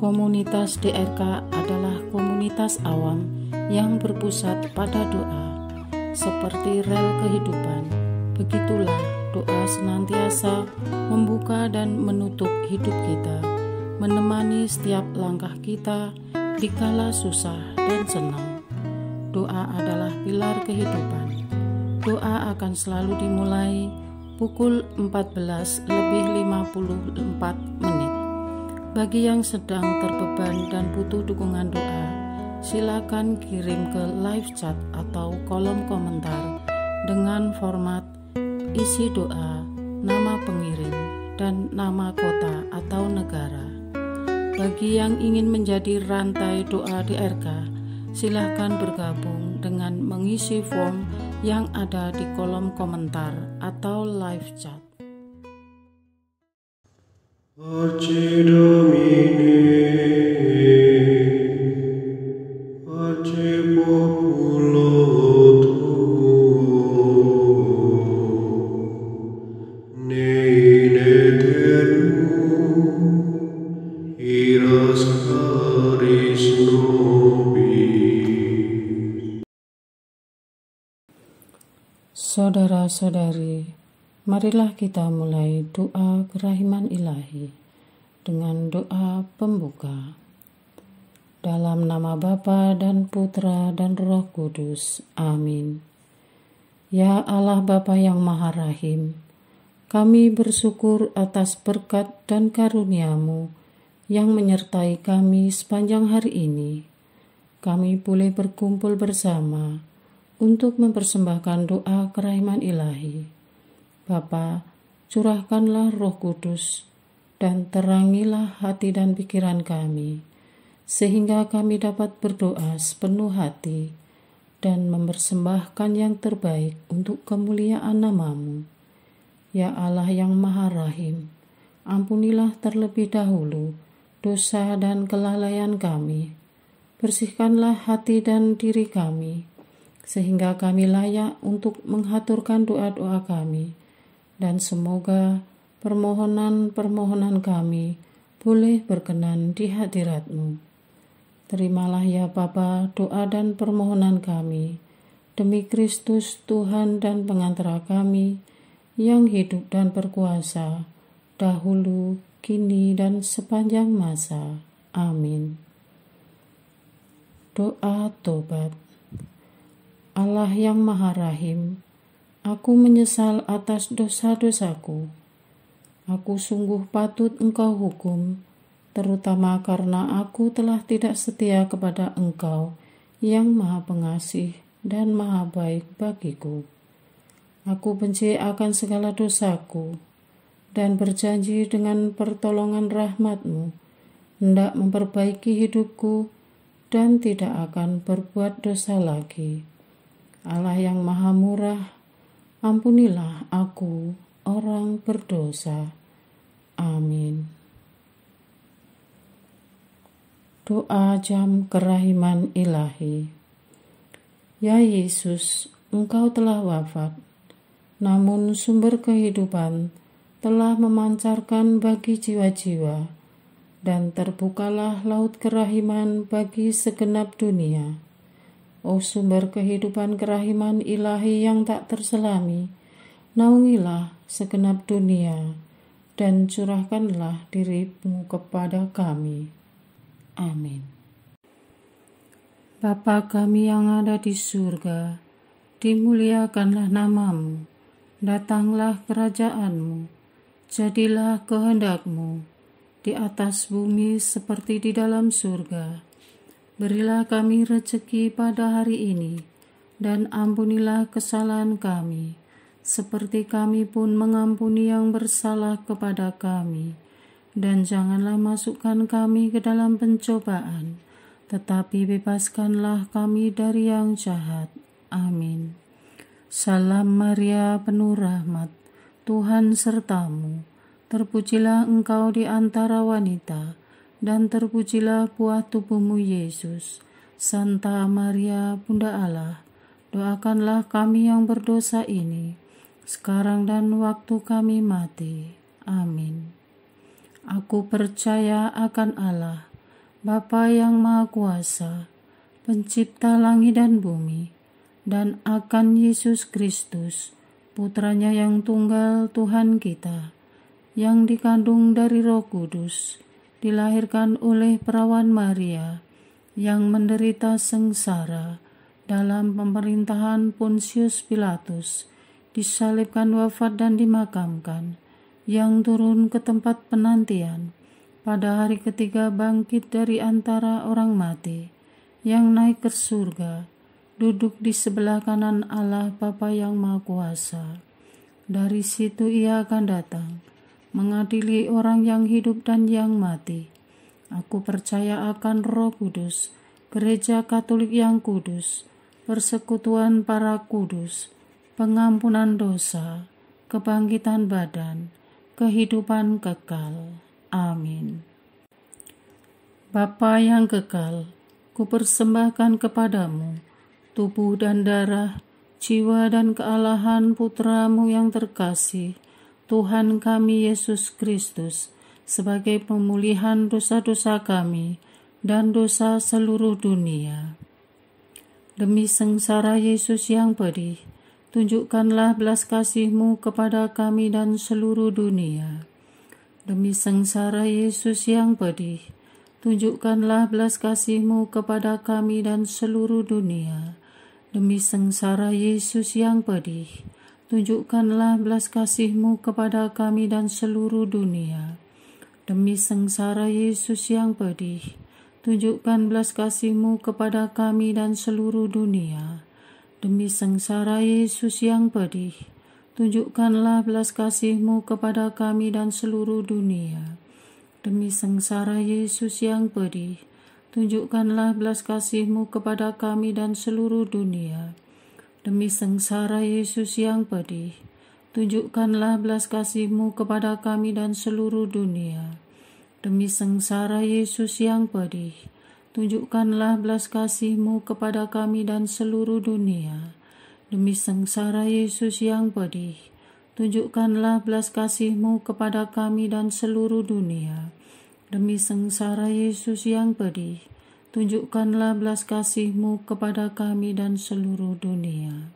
Komunitas DRK adalah komunitas awam yang berpusat pada doa. Seperti rel kehidupan, begitulah doa senantiasa membuka dan menutup hidup kita, menemani setiap langkah kita di kala susah dan senang. Doa adalah pilar kehidupan. Doa akan selalu dimulai pukul 14:54. Bagi yang sedang terbeban dan butuh dukungan doa, silakan kirim ke live chat atau kolom komentar dengan format isi doa, nama pengirim, dan nama kota atau negara. Bagi yang ingin menjadi rantai doa DRK, silakan bergabung dengan mengisi form yang ada di kolom komentar atau live chat. Pace Domini, pace populo tuo, ne in aeternum, iras caris nobis. Saudara-saudari, marilah kita mulai doa kerahiman ilahi dengan doa pembuka. Dalam nama Bapa dan Putra dan Roh Kudus. Amin. Ya Allah Bapa yang Maha Rahim, kami bersyukur atas berkat dan karunia-Mu yang menyertai kami sepanjang hari ini. Kami boleh berkumpul bersama untuk mempersembahkan doa kerahiman ilahi. Bapa, curahkanlah Roh Kudus dan terangilah hati dan pikiran kami, sehingga kami dapat berdoa sepenuh hati dan mempersembahkan yang terbaik untuk kemuliaan nama-Mu. Ya Allah yang Maha Rahim, ampunilah terlebih dahulu dosa dan kelalaian kami. Bersihkanlah hati dan diri kami, sehingga kami layak untuk menghaturkan doa-doa kami, dan semoga permohonan-permohonan kami boleh berkenan di hadirat-Mu. Terimalah ya Bapa doa dan permohonan kami, demi Kristus Tuhan dan pengantara kami, yang hidup dan berkuasa, dahulu, kini, dan sepanjang masa. Amin. Doa tobat. Allah yang Maha Rahim, aku menyesal atas dosa-dosaku. Aku sungguh patut Engkau hukum, terutama karena aku telah tidak setia kepada Engkau yang Maha Pengasih dan Maha Baik bagiku. Aku benci akan segala dosaku dan berjanji dengan pertolongan rahmat-Mu hendak memperbaiki hidupku dan tidak akan berbuat dosa lagi. Allah yang Maha Murah, ampunilah aku, orang berdosa. Amin. Doa jam kerahiman ilahi. Ya Yesus, Engkau telah wafat, namun sumber kehidupan telah memancarkan bagi jiwa-jiwa, dan terbukalah laut kerahiman bagi segenap dunia. O sumber kehidupan kerahiman ilahi yang tak terselami, naungilah segenap dunia, dan curahkanlah diri-Mu kepada kami. Amin. Bapa kami yang ada di surga, dimuliakanlah nama-Mu, datanglah kerajaan-Mu, jadilah kehendak-Mu, di atas bumi seperti di dalam surga. Berilah kami rezeki pada hari ini, dan ampunilah kesalahan kami, seperti kami pun mengampuni yang bersalah kepada kami. Dan janganlah masukkan kami ke dalam pencobaan, tetapi bebaskanlah kami dari yang jahat. Amin. Salam Maria, penuh rahmat, Tuhan sertamu. Terpujilah engkau di antara wanita, dan terpujilah buah tubuhmu Yesus. Santa Maria, Bunda Allah, doakanlah kami yang berdosa ini, sekarang dan waktu kami mati. Amin. Aku percaya akan Allah, Bapa yang Maha Kuasa, Pencipta langit dan bumi, dan akan Yesus Kristus, Putranya yang tunggal Tuhan kita, yang dikandung dari Roh Kudus, dilahirkan oleh perawan Maria, yang menderita sengsara dalam pemerintahan Pontius Pilatus, disalibkan, wafat dan dimakamkan, yang turun ke tempat penantian, pada hari ketiga bangkit dari antara orang mati, yang naik ke surga, duduk di sebelah kanan Allah Bapa yang Maha Kuasa. Dari situ ia akan datang, mengadili orang yang hidup dan yang mati. Aku percaya akan Roh Kudus, Gereja Katolik yang kudus, persekutuan para kudus, pengampunan dosa, kebangkitan badan, kehidupan kekal. Amin. Bapa yang kekal, kupersembahkan kepadamu tubuh dan darah, jiwa dan kealahan Putramu yang terkasih, Tuhan kami Yesus Kristus, sebagai pemulihan dosa-dosa kami dan dosa seluruh dunia. Demi sengsara Yesus yang pedih, tunjukkanlah belas kasih-Mu kepada kami dan seluruh dunia. Demi sengsara Yesus yang pedih, tunjukkanlah belas kasih-Mu kepada kami dan seluruh dunia. Demi sengsara Yesus yang pedih, tunjukkanlah belas kasih-Mu kepada kami dan seluruh dunia. Demi sengsara Yesus yang pedih, tunjukkan belas kasih-Mu kepada kami dan seluruh dunia. Demi sengsara Yesus yang pedih, tunjukkanlah belas kasih-Mu kepada kami dan seluruh dunia. Demi sengsara Yesus yang pedih, tunjukkanlah belas kasih-Mu kepada kami dan seluruh dunia. Demi sengsara Yesus yang pedih, tunjukkanlah belas kasih-Mu kepada kami dan seluruh dunia. Demi sengsara Yesus yang pedih, tunjukkanlah belas kasih-Mu kepada kami dan seluruh dunia. Demi sengsara Yesus yang pedih, tunjukkanlah belas kasih-Mu kepada kami dan seluruh dunia. Demi sengsara Yesus yang pedih, tunjukkanlah belas kasih-Mu kepada kami dan seluruh dunia.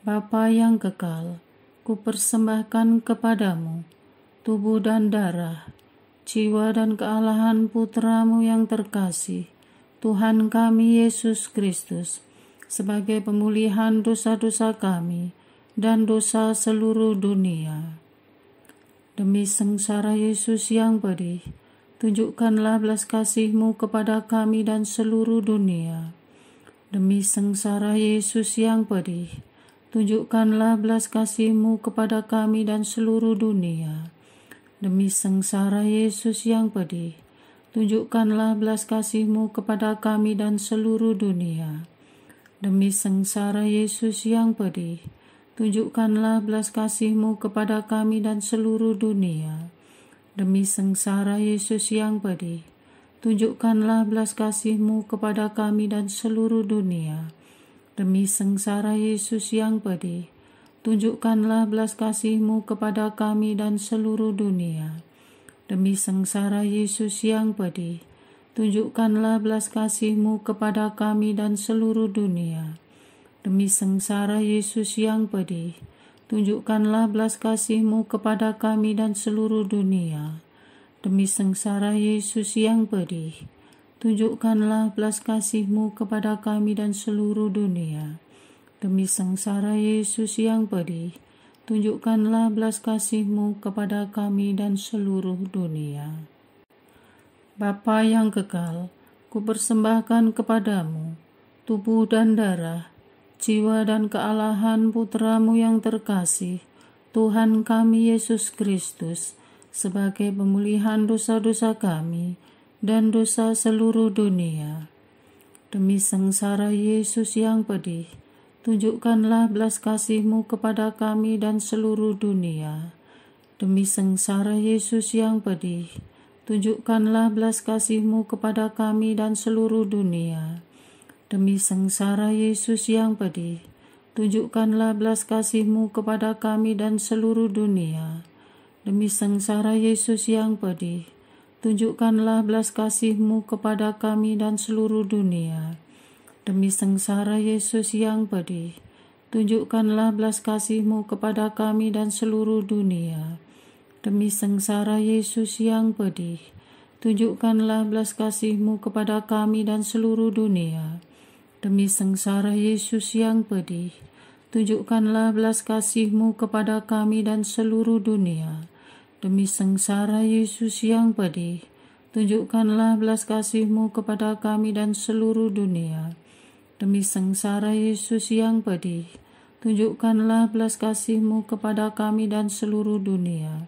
Bapa yang kekal, kupersembahkan kepadamu tubuh dan darah, jiwa dan kealahan Putramu yang terkasih, Tuhan kami Yesus Kristus, sebagai pemulihan dosa-dosa kami dan dosa seluruh dunia. Demi sengsara Yesus yang pedih, tunjukkanlah belas kasih-Mu kepada kami dan seluruh dunia. Demi sengsara Yesus yang pedih, tunjukkanlah belas kasih-Mu kepada kami dan seluruh dunia. Demi sengsara Yesus yang pedih, tunjukkanlah belas kasih-Mu kepada kami dan seluruh dunia. Demi sengsara Yesus yang pedih, tunjukkanlah belas kasih-Mu kepada kami dan seluruh dunia. Demi sengsara Yesus yang pedih, tunjukkanlah belas kasih-Mu kepada kami dan seluruh dunia. Demi sengsara Yesus yang pedih, tunjukkanlah belas kasih-Mu kepada kami dan seluruh dunia. Demi sengsara Yesus yang pedih, tunjukkanlah belas kasih-Mu kepada kami dan seluruh dunia. Demi sengsara Yesus yang pedih, tunjukkanlah belas kasih-Mu kepada kami dan seluruh dunia. Demi sengsara Yesus yang pedih, tunjukkanlah belas kasih-Mu kepada kami dan seluruh dunia. Demi sengsara Yesus yang pedih, tunjukkanlah belas kasih-Mu kepada kami dan seluruh dunia. Bapa yang kekal, kupersembahkan kepadamu tubuh dan darah, jiwa dan kealahan Putra-Mu yang terkasih, Tuhan kami Yesus Kristus, sebagai pemulihan dosa-dosa kami dan dosa seluruh dunia. Demi sengsara Yesus yang pedih, tunjukkanlah belas kasih-Mu kepada kami dan seluruh dunia. Demi sengsara Yesus yang pedih, tunjukkanlah belas kasih-Mu kepada kami dan seluruh dunia. Demi sengsara Yesus yang pedih, tunjukkanlah belas kasih-Mu kepada kami dan seluruh dunia. Demi sengsara Yesus yang pedih, tunjukkanlah belas kasih-Mu kepada kami dan seluruh dunia. Demi sengsara Yesus yang pedih, tunjukkanlah belas kasih-Mu kepada kami dan seluruh dunia. Demi sengsara Yesus yang pedih, tunjukkanlah belas kasih-Mu kepada kami dan seluruh dunia. Demi sengsara Yesus yang pedih, tunjukkanlah belas kasih-Mu kepada kami dan seluruh dunia. Demi sengsara Yesus yang pedih, tunjukkanlah belas kasih-Mu kepada kami dan seluruh dunia. Demi sengsara Yesus yang pedih, tunjukkanlah belas kasih-Mu kepada kami dan seluruh dunia.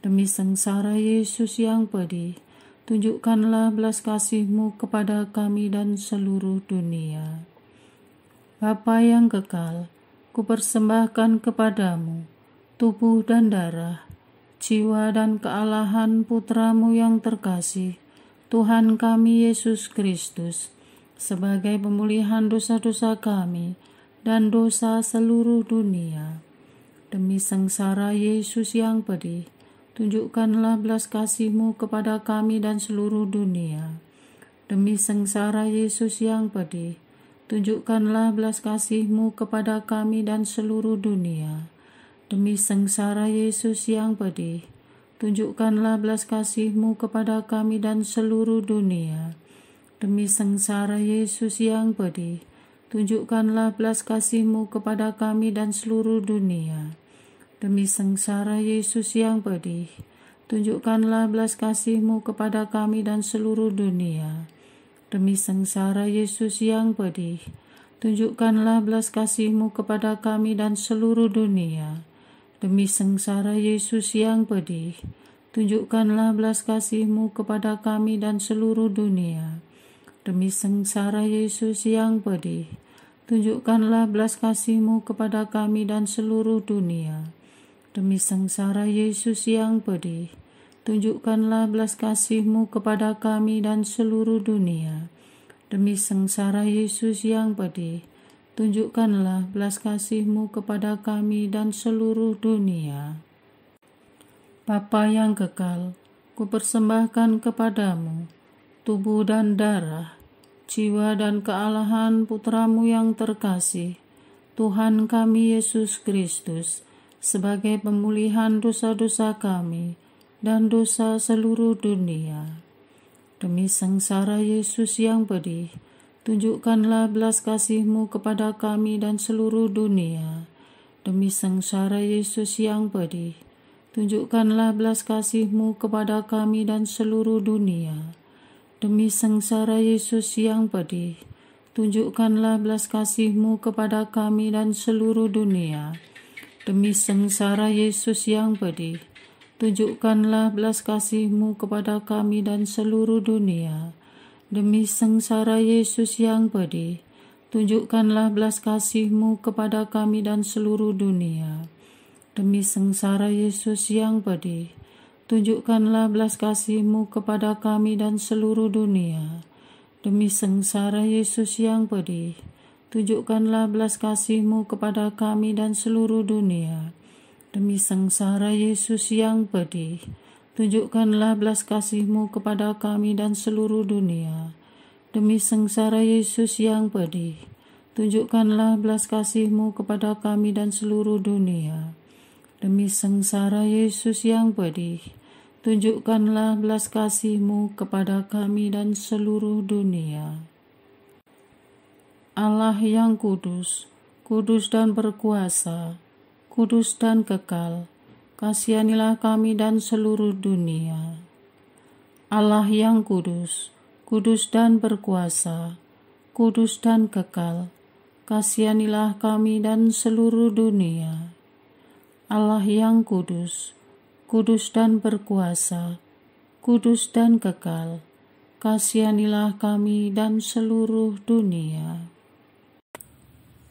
Demi sengsara Yesus yang pedih, tunjukkanlah belas kasih-Mu kepada kami dan seluruh dunia. Bapa yang kekal, kupersembahkan kepadamu tubuh dan darah, jiwa dan kealahan Putra-Mu yang terkasih, Tuhan kami Yesus Kristus, sebagai pemulihan dosa-dosa kami dan dosa seluruh dunia. Demi sengsara Yesus yang pedih, tunjukkanlah belas kasih-Mu kepada kami dan seluruh dunia. Demi sengsara Yesus yang pedih, tunjukkanlah belas kasih-Mu kepada kami dan seluruh dunia. Demi sengsara Yesus yang pedih, tunjukkanlah belas kasih-Mu kepada kami dan seluruh dunia. Demi sengsara Yesus yang pedih, tunjukkanlah belas kasih-Mu kepada kami dan seluruh dunia. Demi sengsara Yesus yang pedih, tunjukkanlah belas kasih-Mu kepada kami dan seluruh dunia. Demi sengsara Yesus yang pedih, tunjukkanlah belas kasih-Mu kepada kami dan seluruh dunia. Demi sengsara Yesus yang pedih, tunjukkanlah belas kasih-Mu kepada kami dan seluruh dunia. Demi sengsara Yesus yang pedih, tunjukkanlah belas kasih-Mu kepada kami dan seluruh dunia. Demi sengsara Yesus yang pedih, tunjukkanlah belas kasih-Mu kepada kami dan seluruh dunia. Demi sengsara Yesus yang pedih, tunjukkanlah belas kasih-Mu kepada kami dan seluruh dunia. Bapa yang kekal, kupersembahkan kepadamu tubuh dan darah, jiwa dan kealahan Putra-Mu yang terkasih, Tuhan kami Yesus Kristus, sebagai pemulihan dosa-dosa kami dan dosa seluruh dunia. Demi sengsara Yesus yang pedih, tunjukkanlah belas kasih-Mu kepada kami dan seluruh dunia. Demi sengsara Yesus yang pedih, tunjukkanlah belas kasih-Mu kepada kami dan seluruh dunia. Demi sengsara Yesus yang pedih, tunjukkanlah belas kasih-Mu kepada kami dan seluruh dunia. Demi sengsara Yesus yang pedih, tunjukkanlah belas kasih-Mu kepada kami dan seluruh dunia. Demi sengsara Yesus yang pedih, tunjukkanlah belas kasih-Mu kepada kami dan seluruh dunia. Demi sengsara Yesus yang pedih, tunjukkanlah belas kasih-Mu kepada kami dan seluruh dunia. Demi sengsara Yesus yang pedih, tunjukkanlah belas kasih-Mu kepada kami dan seluruh dunia. Demi sengsara Yesus yang pedih, tunjukkanlah belas kasih-Mu kepada kami dan seluruh dunia. Demi sengsara Yesus yang pedih, tunjukkanlah belas kasih-Mu kepada kami dan seluruh dunia. Demi sengsara Yesus yang pedih, tunjukkanlah belas kasih-Mu kepada kami dan seluruh dunia. Allah yang kudus, kudus dan berkuasa, kudus dan kekal, kasihanilah kami dan seluruh dunia. Allah yang kudus, kudus dan berkuasa, kudus dan kekal. Kasihanilah kami dan seluruh dunia. Allah yang kudus, kudus dan berkuasa, kudus dan kekal. Kasihanilah kami dan seluruh dunia.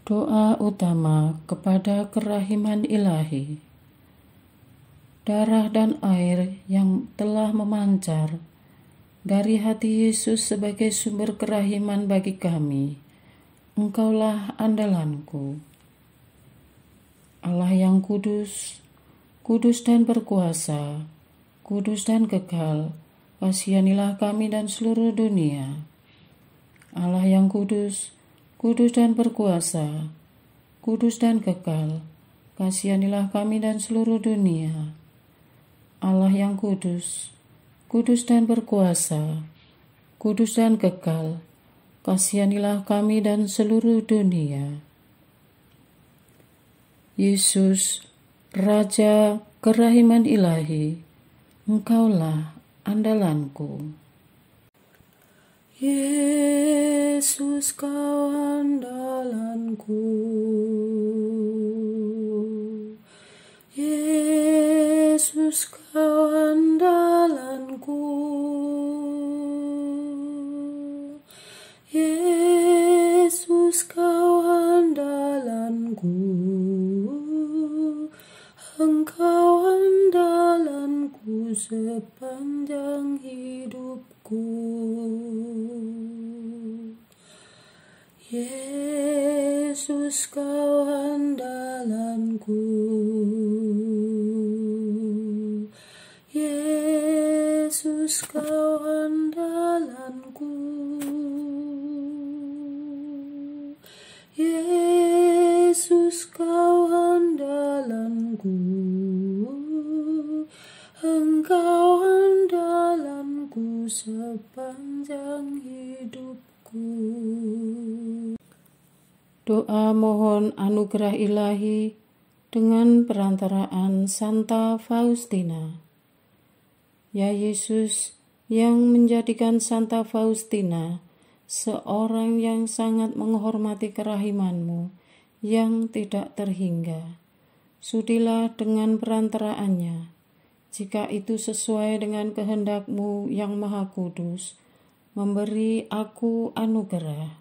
Doa utama kepada kerahiman ilahi. Darah dan air yang telah memancar dari hati Yesus sebagai sumber kerahiman bagi kami, Engkaulah andalanku. Allah yang kudus, kudus dan berkuasa, kudus dan kekal, kasihanilah kami dan seluruh dunia. Allah yang kudus, kudus dan berkuasa, kudus dan kekal, kasihanilah kami dan seluruh dunia. Allah yang kudus, kudus dan berkuasa, kudus dan kekal, kasihanilah kami dan seluruh dunia. Yesus, Raja kerahiman ilahi, Engkaulah andalanku. Yesus, Kau andalanku. Yesus, Kau andalanku. Yesus, Kau andalanku. Engkau andalanku sepanjang hidupku. Yesus, Kau andalanku. Yesus, Kau andalanku. Yesus, Kau andalanku. Engkau andalanku sepanjang hidupku. Doa mohon anugerah ilahi dengan perantaraan Santa Faustina. Ya Yesus, yang menjadikan Santa Faustina seorang yang sangat menghormati kerahiman-Mu yang tidak terhingga, sudilah dengan perantaraannya, jika itu sesuai dengan kehendak-Mu yang maha kudus, memberi aku anugerah.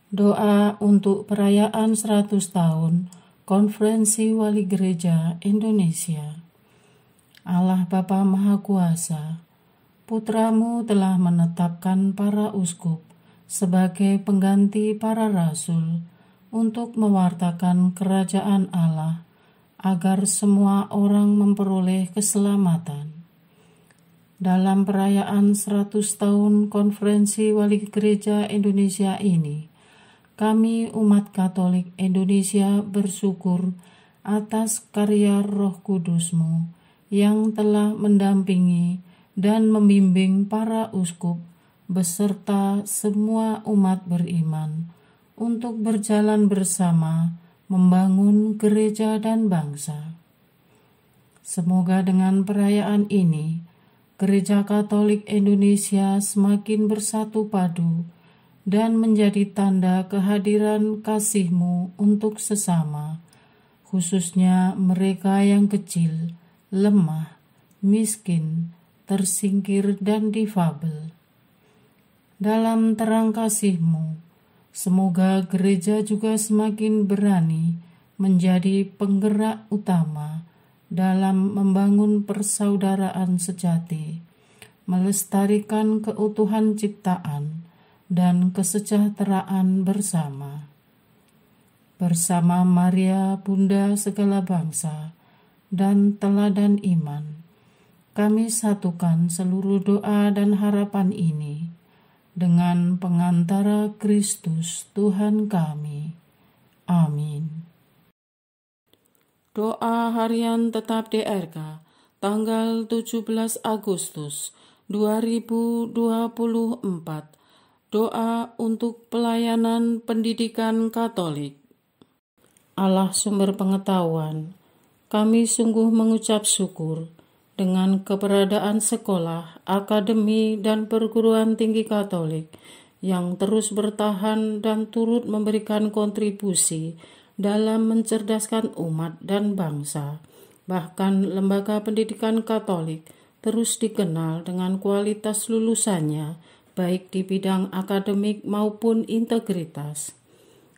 Doa untuk perayaan 100 tahun Konferensi Wali Gereja Indonesia. Allah Bapa Maha Kuasa, Putra-Mu telah menetapkan para uskup sebagai pengganti para rasul untuk mewartakan kerajaan Allah, agar semua orang memperoleh keselamatan. Dalam perayaan 100 tahun Konferensi Wali Gereja Indonesia ini, kami umat Katolik Indonesia bersyukur atas karya Roh Kudus-Mu yang telah mendampingi dan membimbing para uskup beserta semua umat beriman untuk berjalan bersama membangun gereja dan bangsa. Semoga dengan perayaan ini, Gereja Katolik Indonesia semakin bersatu padu dan menjadi tanda kehadiran kasih-Mu untuk sesama, khususnya mereka yang kecil, lemah, miskin, tersingkir, dan difabel. Dalam terang kasih-Mu, semoga gereja juga semakin berani menjadi penggerak utama dalam membangun persaudaraan sejati, melestarikan keutuhan ciptaan dan kesejahteraan bersama. Bersama Maria, Bunda segala bangsa, dan teladan iman, kami satukan seluruh doa dan harapan ini dengan pengantara Kristus Tuhan kami. Amin. Doa harian tetap DRK tanggal 17 Agustus 2024. Doa untuk pelayanan pendidikan Katolik. Allah sumber pengetahuan, kami sungguh mengucap syukur dengan keberadaan sekolah, akademi, dan perguruan tinggi Katolik yang terus bertahan dan turut memberikan kontribusi dalam mencerdaskan umat dan bangsa. Bahkan lembaga pendidikan Katolik terus dikenal dengan kualitas lulusannya, baik di bidang akademik maupun integritas.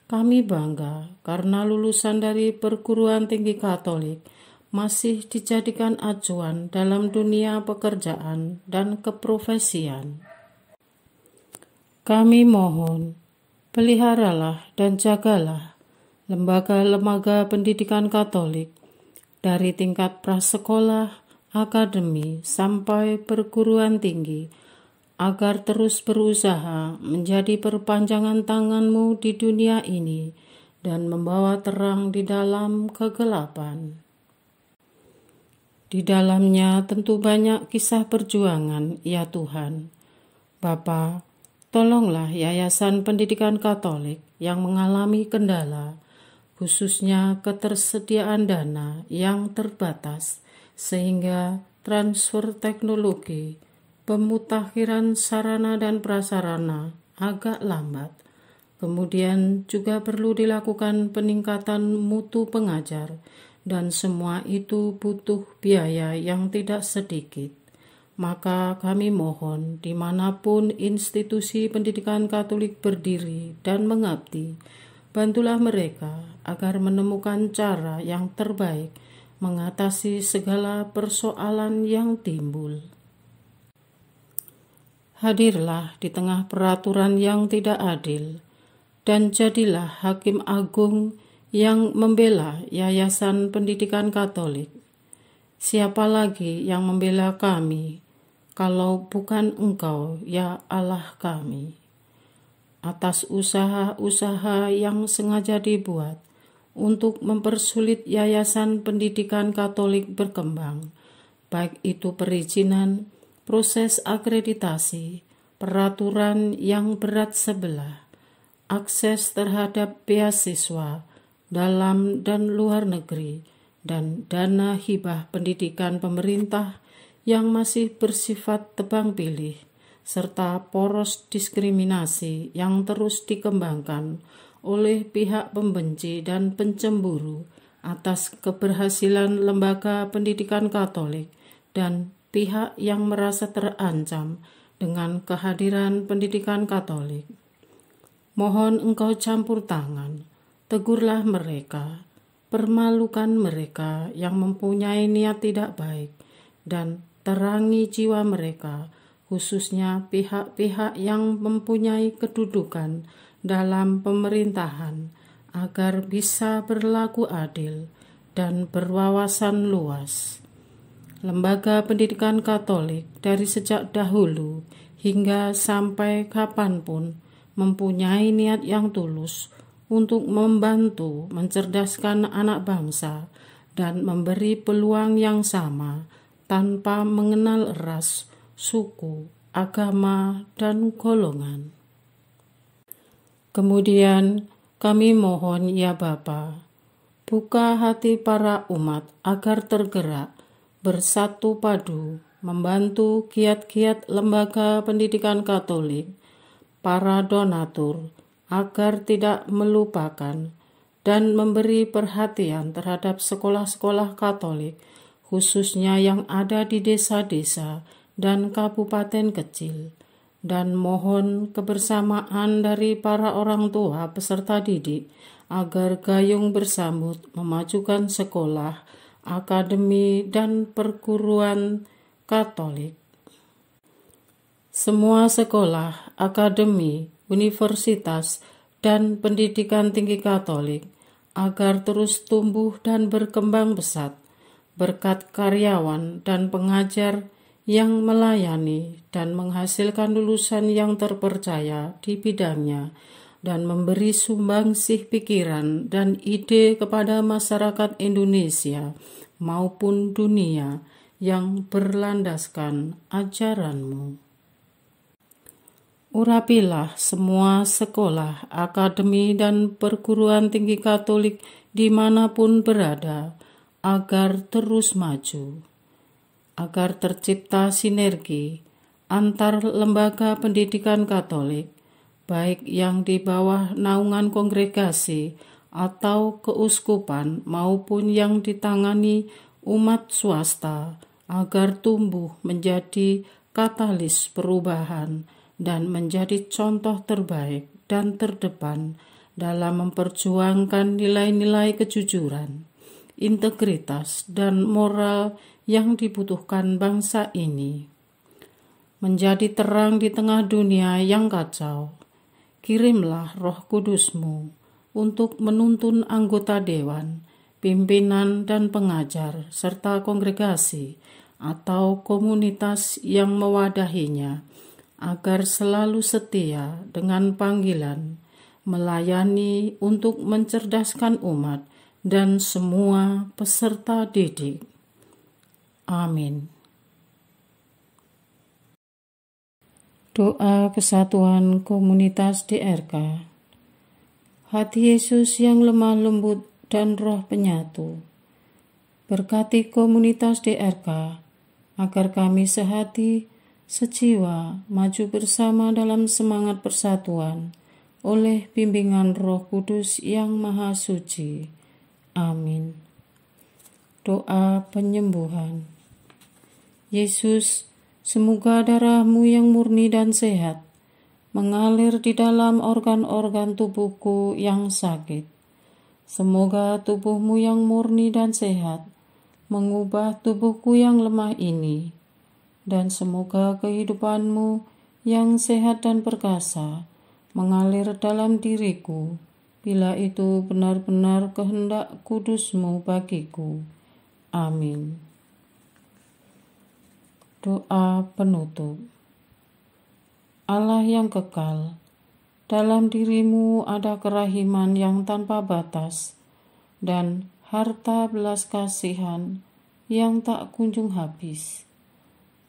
Kami bangga karena lulusan dari perguruan tinggi Katolik masih dijadikan acuan dalam dunia pekerjaan dan keprofesian. Kami mohon, peliharalah dan jagalah lembaga-lembaga pendidikan Katolik dari tingkat prasekolah, akademi, sampai perguruan tinggi, agar terus berusaha menjadi perpanjangan tangan-Mu di dunia ini dan membawa terang di dalam kegelapan. Di dalamnya tentu banyak kisah perjuangan, ya Tuhan. Bapa, tolonglah Yayasan Pendidikan Katolik yang mengalami kendala, khususnya ketersediaan dana yang terbatas, sehingga transfer teknologi, pemutakhiran sarana dan prasarana agak lambat. Kemudian juga perlu dilakukan peningkatan mutu pengajar, dan semua itu butuh biaya yang tidak sedikit. Maka kami mohon, dimanapun institusi pendidikan Katolik berdiri dan mengabdi, bantulah mereka agar menemukan cara yang terbaik mengatasi segala persoalan yang timbul. Hadirlah di tengah peraturan yang tidak adil, dan jadilah Hakim Agung yang membela Yayasan Pendidikan Katolik. Siapa lagi yang membela kami, kalau bukan Engkau, ya Allah kami? Atas usaha-usaha yang sengaja dibuat untuk mempersulit Yayasan Pendidikan Katolik berkembang, baik itu perizinan, proses akreditasi, peraturan yang berat sebelah, akses terhadap beasiswa dalam dan luar negeri, dan dana hibah pendidikan pemerintah yang masih bersifat tebang pilih, serta poros diskriminasi yang terus dikembangkan oleh pihak pembenci dan pencemburu atas keberhasilan lembaga pendidikan Katolik dan pihak yang merasa terancam dengan kehadiran pendidikan Katolik. Mohon Engkau campur tangan, tegurlah mereka, permalukan mereka yang mempunyai niat tidak baik, dan terangi jiwa mereka, khususnya pihak-pihak yang mempunyai kedudukan dalam pemerintahan, agar bisa berlaku adil dan berwawasan luas. Lembaga pendidikan Katolik dari sejak dahulu hingga sampai kapanpun mempunyai niat yang tulus untuk membantu mencerdaskan anak bangsa dan memberi peluang yang sama tanpa mengenal ras, suku, agama, dan golongan. Kemudian kami mohon, ya Bapa, buka hati para umat agar tergerak, bersatu padu, membantu kiat-kiat lembaga pendidikan Katolik, para donatur, agar tidak melupakan dan memberi perhatian terhadap sekolah-sekolah Katolik, khususnya yang ada di desa-desa dan kabupaten kecil, dan mohon kebersamaan dari para orang tua peserta didik agar gayung bersambut memajukan sekolah, akademi, dan perguruan Katolik. Semua sekolah, akademi, universitas, dan pendidikan tinggi Katolik agar terus tumbuh dan berkembang pesat berkat karyawan dan pengajar yang melayani dan menghasilkan lulusan yang terpercaya di bidangnya dan memberi sumbangsih pikiran dan ide kepada masyarakat Indonesia maupun dunia yang berlandaskan ajaran-Mu. Urapilah semua sekolah, akademi, dan perguruan tinggi Katolik dimanapun berada, agar terus maju. agar tercipta sinergi antar lembaga pendidikan Katolik, baik yang di bawah naungan kongregasi atau keuskupan maupun yang ditangani umat swasta, agar tumbuh menjadi katalis perubahan dan menjadi contoh terbaik dan terdepan dalam memperjuangkan nilai-nilai kejujuran, integritas, dan moral yang dibutuhkan bangsa ini. Menjadi terang di tengah dunia yang kacau, kirimlah Roh Kudus-Mu untuk menuntun anggota dewan, pimpinan dan pengajar, serta kongregasi atau komunitas yang mewadahinya, agar selalu setia dengan panggilan, melayani untuk mencerdaskan umat dan semua peserta didik. Amin. Doa kesatuan komunitas DRK. Hati Yesus yang lemah lembut dan roh penyatu, berkati komunitas DRK, agar kami sehati, sejiwa, maju bersama dalam semangat persatuan, oleh bimbingan Roh Kudus yang Maha Suci. Amin. Doa penyembuhan. Yesus, semoga darah-Mu yang murni dan sehat mengalir di dalam organ-organ tubuhku yang sakit. Semoga tubuh-Mu yang murni dan sehat mengubah tubuhku yang lemah ini, dan semoga kehidupan-Mu yang sehat dan perkasa mengalir dalam diriku, bila itu benar-benar kehendak kudus-Mu bagiku. Amin. Doa penutup. Allah yang kekal, dalam diri-Mu ada kerahiman yang tanpa batas dan harta belas kasihan yang tak kunjung habis.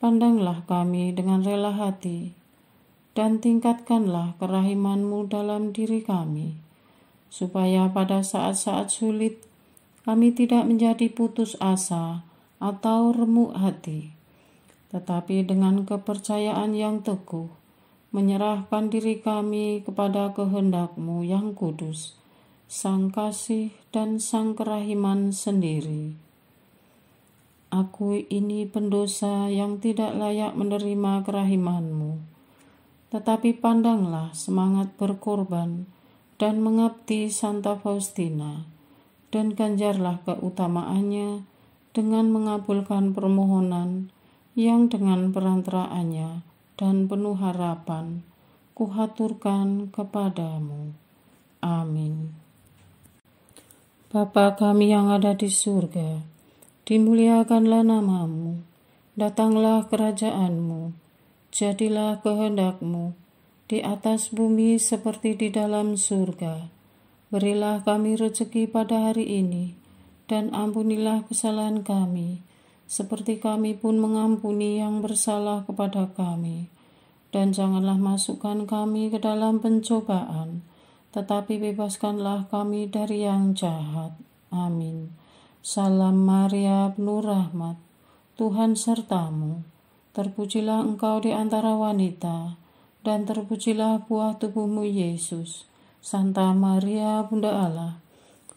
Pandanglah kami dengan rela hati dan tingkatkanlah kerahiman-Mu dalam diri kami, supaya pada saat-saat sulit kami tidak menjadi putus asa atau remuk hati, tetapi dengan kepercayaan yang teguh menyerahkan diri kami kepada kehendak-Mu yang kudus, Sang Kasih dan Sang Kerahiman sendiri. Aku ini pendosa yang tidak layak menerima kerahiman-Mu, tetapi pandanglah semangat berkorban dan mengabdi Santa Faustina, dan ganjarlah keutamaannya dengan mengabulkan permohonan yang dengan perantaraannya dan penuh harapan kuhaturkan kepadamu. Amin. Bapa kami yang ada di surga, dimuliakanlah nama-Mu, datanglah kerajaan-Mu, jadilah kehendak-Mu di atas bumi seperti di dalam surga. Berilah kami rezeki pada hari ini, dan ampunilah kesalahan kami, seperti kami pun mengampuni yang bersalah kepada kami. Dan janganlah masukkan kami ke dalam pencobaan, tetapi bebaskanlah kami dari yang jahat. Amin. Salam Maria, penuh rahmat, Tuhan serta-Mu. Terpujilah Engkau di antara wanita, dan terpujilah buah tubuh-Mu Yesus. Santa Maria, Bunda Allah,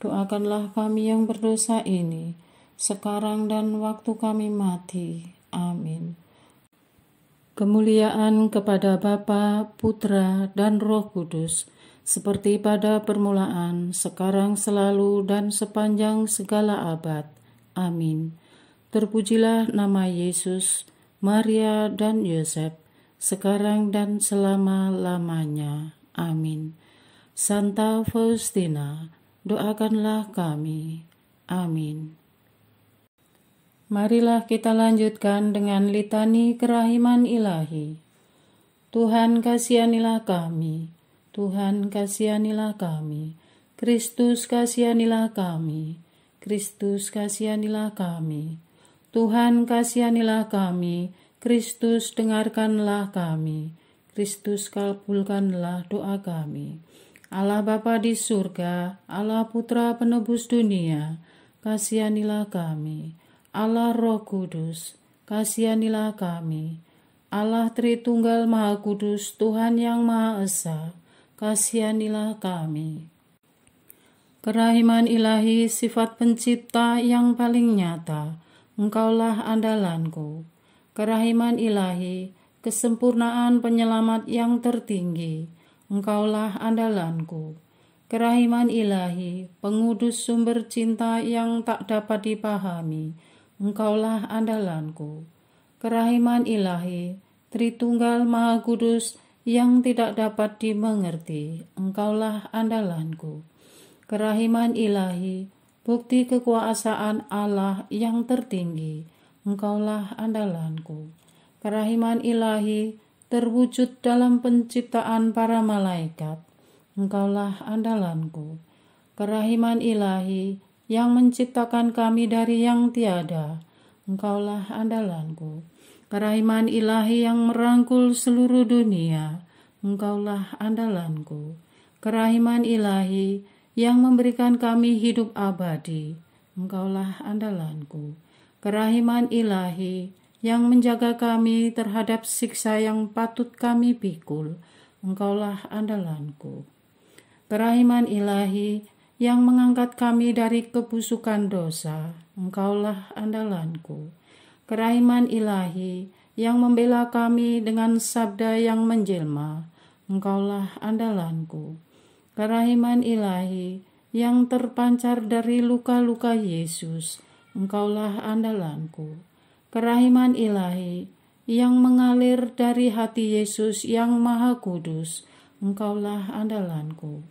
doakanlah kami yang berdosa ini, sekarang dan waktu kami mati. Amin. Kemuliaan kepada Bapa, Putra, dan Roh Kudus, seperti pada permulaan, sekarang, selalu, dan sepanjang segala abad. Amin. Terpujilah nama Yesus, Maria, dan Yosef, sekarang dan selama-lamanya. Amin. Santa Faustina, doakanlah kami. Amin. Marilah kita lanjutkan dengan litani kerahiman ilahi. Tuhan kasihanilah kami, Tuhan kasihanilah kami, Kristus kasihanilah kami, Kristus kasihanilah kami, Tuhan kasihanilah kami, Kristus dengarkanlah kami, Kristus kabulkanlah doa kami. Allah Bapa di surga, Allah Putra penebus dunia, kasihanilah kami. Allah Roh Kudus, kasihanilah kami. Allah Tritunggal Maha Kudus, Tuhan yang Maha Esa, kasihanilah kami. Kerahiman ilahi, sifat pencipta yang paling nyata, Engkaulah andalanku. Kerahiman ilahi, kesempurnaan penyelamat yang tertinggi, Engkaulah andalanku. Kerahiman ilahi, pengudus sumber cinta yang tak dapat dipahami, Engkaulah andalanku. Kerahiman ilahi, Tritunggal Maha Kudus yang tidak dapat dimengerti, Engkaulah andalanku. Kerahiman ilahi, bukti kekuasaan Allah yang tertinggi, Engkaulah andalanku. Kerahiman ilahi, terwujud dalam penciptaan para malaikat, Engkaulah andalanku. Kerahiman ilahi, yang menciptakan kami dari yang tiada, Engkaulah andalanku. Kerahiman ilahi yang merangkul seluruh dunia, Engkaulah andalanku. Kerahiman ilahi, yang memberikan kami hidup abadi, Engkaulah andalanku. Kerahiman ilahi, yang menjaga kami terhadap siksa yang patut kami pikul, Engkaulah andalanku. Kerahiman ilahi, yang mengangkat kami dari kebusukan dosa, Engkaulah andalanku. Kerahiman ilahi, yang membela kami dengan sabda yang menjelma, Engkaulah andalanku. Kerahiman ilahi, yang terpancar dari luka-luka Yesus, Engkaulah andalanku. Kerahiman ilahi, yang mengalir dari hati Yesus yang Maha Kudus, Engkaulah andalanku.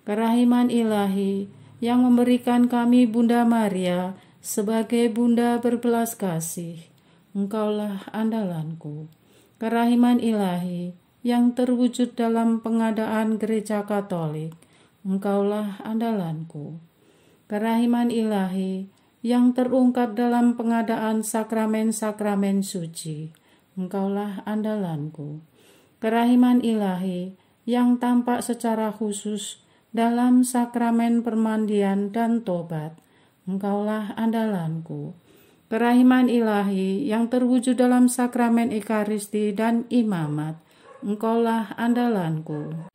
Kerahiman ilahi, yang memberikan kami Bunda Maria sebagai Bunda berbelas kasih, Engkaulah andalanku. Kerahiman ilahi, yang terwujud dalam pengadaan Gereja Katolik, Engkaulah andalanku. Kerahiman ilahi, yang terungkap dalam pengadaan sakramen-sakramen suci, Engkaulah andalanku. Kerahiman ilahi, yang tampak secara khusus dalam sakramen permandian dan tobat, Engkaulah andalanku. Kerahiman ilahi, yang terwujud dalam sakramen Ekaristi dan imamat, Engkaulah andalanku.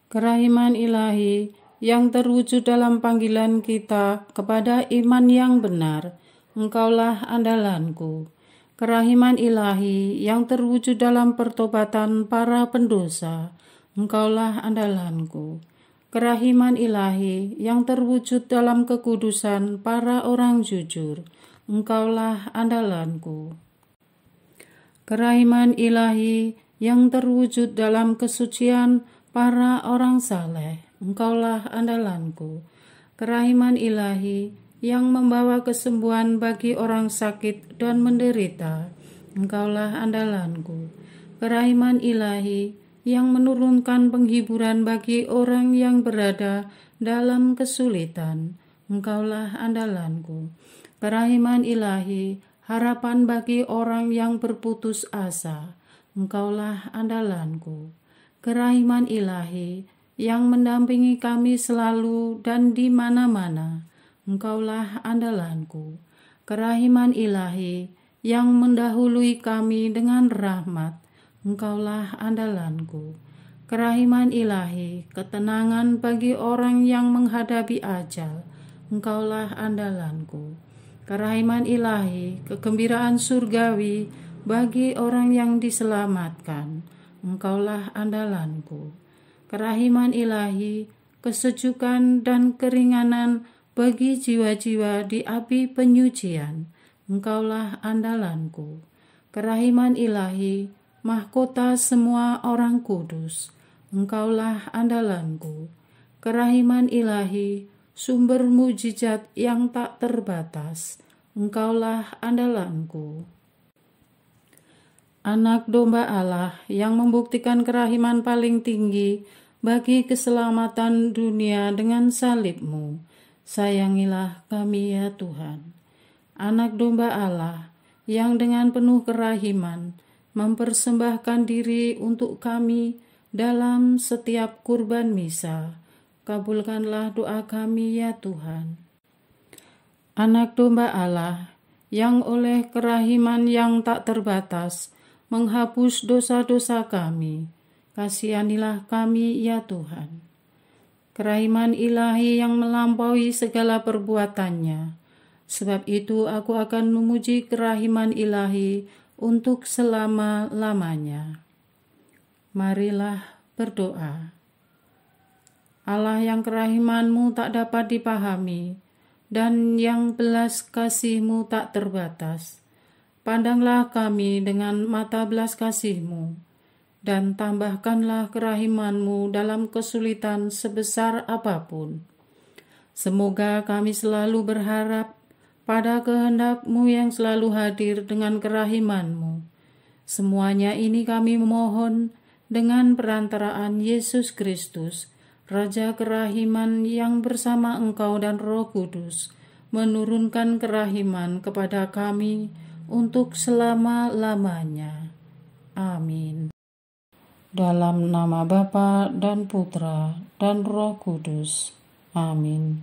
Kerahiman ilahi, yang terwujud dalam panggilan kita kepada iman yang benar, Engkaulah andalanku. Kerahiman ilahi, yang terwujud dalam pertobatan para pendosa, Engkaulah andalanku. Kerahiman ilahi, yang terwujud dalam kekudusan para orang jujur, Engkaulah andalanku. Kerahiman ilahi, yang terwujud dalam kesucian para orang saleh, Engkaulah andalanku. Kerahiman ilahi, yang membawa kesembuhan bagi orang sakit dan menderita, Engkaulah andalanku. Kerahiman ilahi, yang menurunkan penghiburan bagi orang yang berada dalam kesulitan, Engkaulah andalanku. Kerahiman ilahi, harapan bagi orang yang berputus asa, Engkaulah andalanku. Kerahiman ilahi, yang mendampingi kami selalu dan di mana-mana, Engkaulah andalanku. Kerahiman ilahi, yang mendahului kami dengan rahmat, Engkaulah andalanku. Kerahiman ilahi, ketenangan bagi orang yang menghadapi ajal, Engkaulah andalanku. Kerahiman ilahi, kegembiraan surgawi bagi orang yang diselamatkan, Engkaulah andalanku. Kerahiman ilahi, kesejukan dan keringanan bagi jiwa-jiwa di api penyucian, Engkaulah andalanku. Kerahiman ilahi, mahkota semua orang kudus, Engkaulah andalanku. Kerahiman ilahi, sumber mujizat yang tak terbatas, Engkaulah andalanku. Anak domba Allah yang membuktikan kerahiman paling tinggi bagi keselamatan dunia dengan salib-Mu, sayangilah kami ya Tuhan. Anak domba Allah yang dengan penuh kerahiman mempersembahkan diri untuk kami dalam setiap kurban misa, kabulkanlah doa kami ya Tuhan. Anak domba Allah yang oleh kerahiman yang tak terbatas menghapus dosa-dosa kami. Kasihanilah kami, ya Tuhan. Kerahiman ilahi yang melampaui segala perbuatannya. Sebab itu aku akan memuji kerahiman ilahi untuk selama-lamanya. Marilah berdoa. Allah yang kerahiman-Mu tak dapat dipahami, dan yang belas kasih-Mu tak terbatas. Pandanglah kami dengan mata belas kasih-Mu, dan tambahkanlah kerahiman-Mu dalam kesulitan sebesar apapun. Semoga kami selalu berharap pada kehendak-Mu yang selalu hadir dengan kerahiman-Mu. Semuanya ini kami memohon dengan perantaraan Yesus Kristus, Raja kerahiman yang bersama Engkau dan Roh Kudus, menurunkan kerahiman kepada kami untuk selama-lamanya. Amin. Dalam nama Bapa dan Putra dan Roh Kudus. Amin.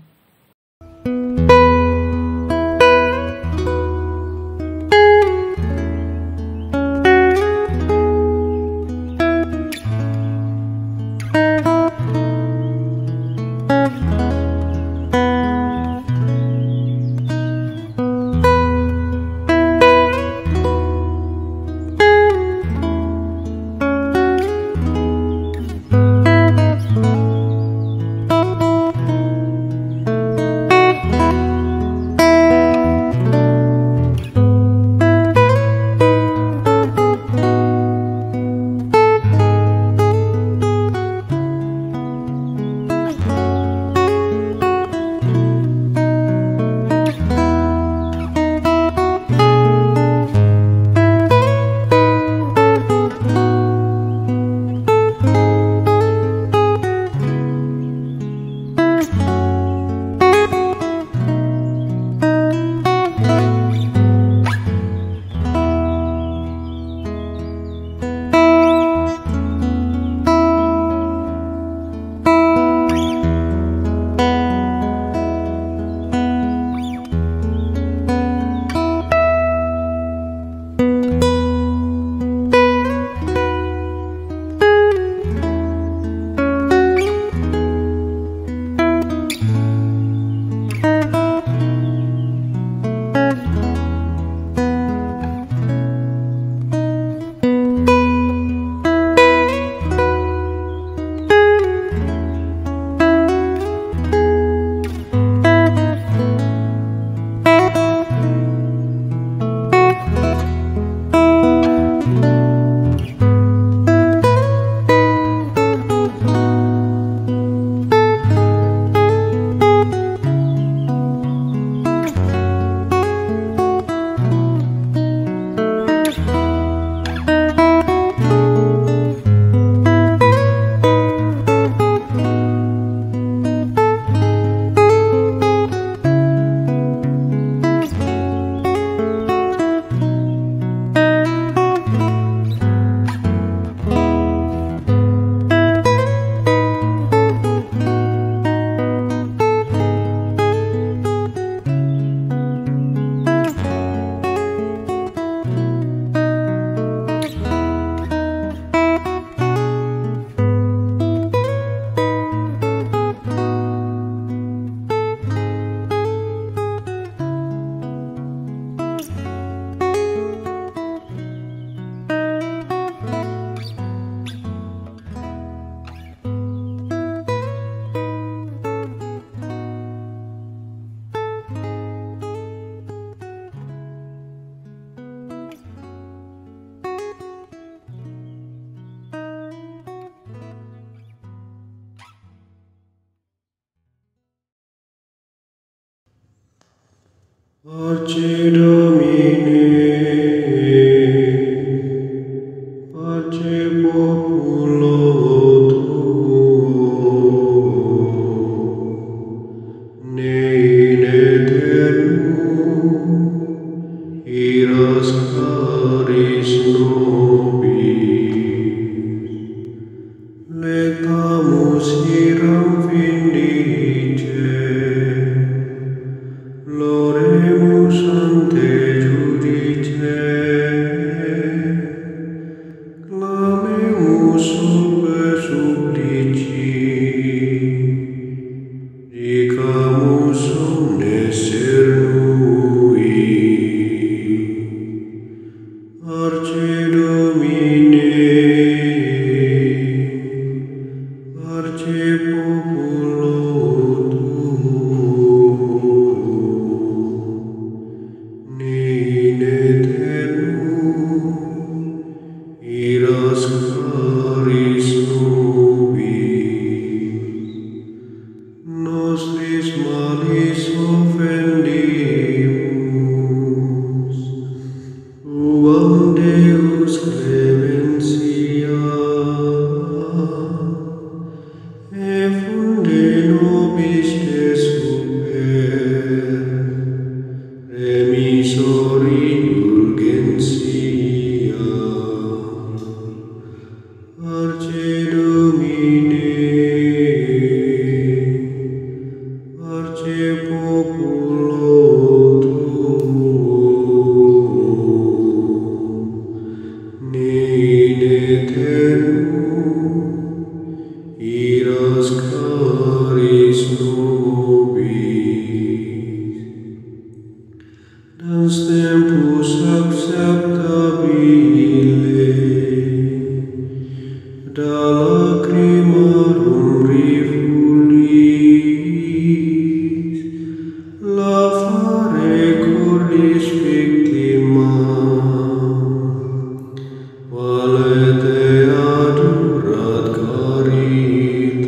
Pace Domini, pace populo tuo, ne in aeternum, iras caris nobis, letamus iram vindice, Loremus ante populo in aeternum iras claris nobis, nostris malis offendimus, uam Deus clementia effunde nobis te super remisori indulgentia. Arce Domine, arce populo tuum, in aeternum iras claris nobis. Dans tempus acceptabile da lacrimarum refulis, lavare cordis victimam, valete adurat caritas.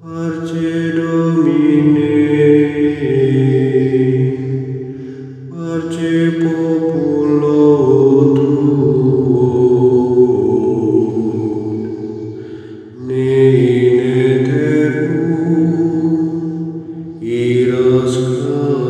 Arce Domine, arce populo tuum, in aeternum iras claris